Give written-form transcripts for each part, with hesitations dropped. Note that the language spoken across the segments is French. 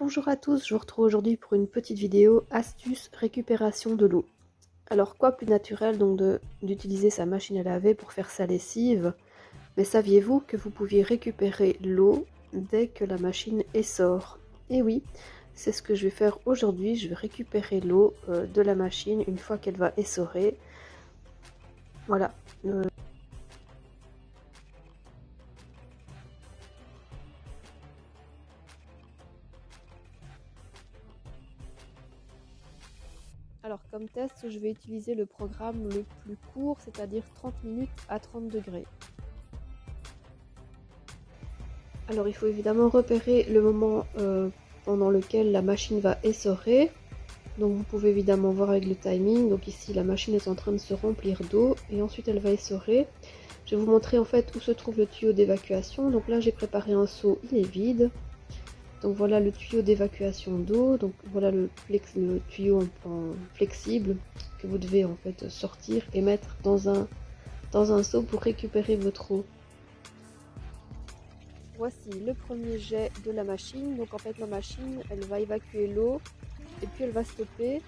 Bonjour à tous, je vous retrouve aujourd'hui pour une petite vidéo astuce récupération de l'eau. Alors quoi plus naturel donc d'utiliser sa machine à laver pour faire sa lessive, mais saviez-vous que vous pouviez récupérer l'eau dès que la machine essore? Et oui, c'est ce que je vais faire aujourd'hui, je vais récupérer l'eau de la machine une fois qu'elle va essorer. Voilà. Alors comme test, je vais utiliser le programme le plus court, c'est-à-dire 30 minutes à 30 degrés. Alors il faut évidemment repérer le moment pendant lequel la machine va essorer. Donc vous pouvez évidemment voir avec le timing. Donc ici la machine est en train de se remplir d'eau et ensuite elle va essorer. Je vais vous montrer en fait où se trouve le tuyau d'évacuation. Donc là j'ai préparé un seau, il est vide. Donc voilà le tuyau d'évacuation d'eau. Donc voilà le tuyau en flexible que vous devez en fait sortir et mettre dans un seau pour récupérer votre eau. Voici le premier jet de la machine. Donc en fait la machine elle va évacuer l'eau et puis elle va stopper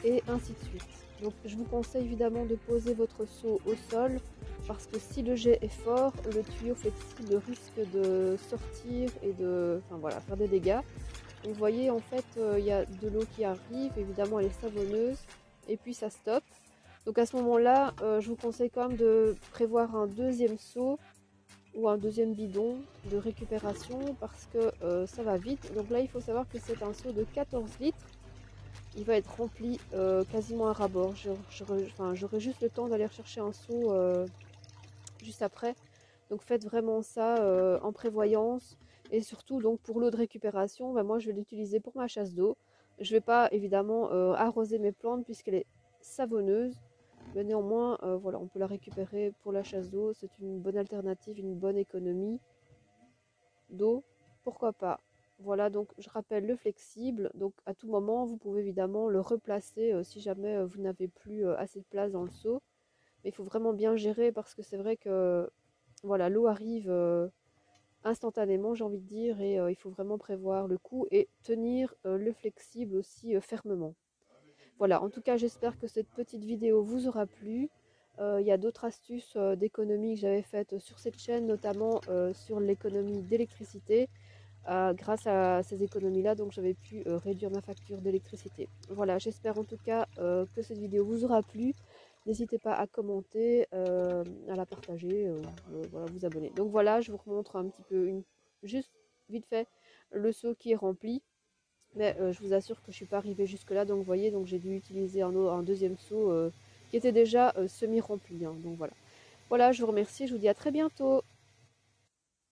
et ainsi de suite. Donc je vous conseille évidemment de poser votre seau au sol parce que si le jet est fort, le tuyau flexible risque de sortir et de faire des dégâts. Donc vous voyez en fait il y a de l'eau qui arrive, évidemment elle est savonneuse et puis ça stoppe. Donc à ce moment-là, je vous conseille quand même de prévoir un deuxième seau ou un deuxième bidon de récupération parce que ça va vite. Donc là il faut savoir que c'est un seau de 14 litres. Il va être rempli quasiment à ras-bord. J'aurai juste le temps d'aller rechercher un seau juste après. Donc faites vraiment ça en prévoyance. Et surtout donc pour l'eau de récupération, moi je vais l'utiliser pour ma chasse d'eau. Je ne vais pas évidemment arroser mes plantes puisqu'elle est savonneuse. Mais néanmoins, voilà, on peut la récupérer pour la chasse d'eau. C'est une bonne alternative, une bonne économie d'eau. Pourquoi pas? Voilà, donc je rappelle le flexible. Donc à tout moment, vous pouvez évidemment le replacer si jamais vous n'avez plus assez de place dans le seau. Mais il faut vraiment bien gérer parce que c'est vrai que voilà, l'eau arrive instantanément, j'ai envie de dire, et il faut vraiment prévoir le coup et tenir le flexible aussi fermement. Voilà, en tout cas, j'espère que cette petite vidéo vous aura plu. Il y a d'autres astuces d'économie que j'avais faites sur cette chaîne, notamment sur l'économie d'électricité. Grâce à ces économies-là, donc j'avais pu réduire ma facture d'électricité. Voilà, j'espère en tout cas que cette vidéo vous aura plu. N'hésitez pas à commenter, à la partager, voilà, vous abonner. Donc voilà, je vous remontre un petit peu, juste vite fait, le seau qui est rempli. Mais je vous assure que je ne suis pas arrivée jusque là, donc vous voyez, donc j'ai dû utiliser un deuxième seau qui était déjà semi-rempli, hein, donc voilà. Voilà, je vous remercie, je vous dis à très bientôt.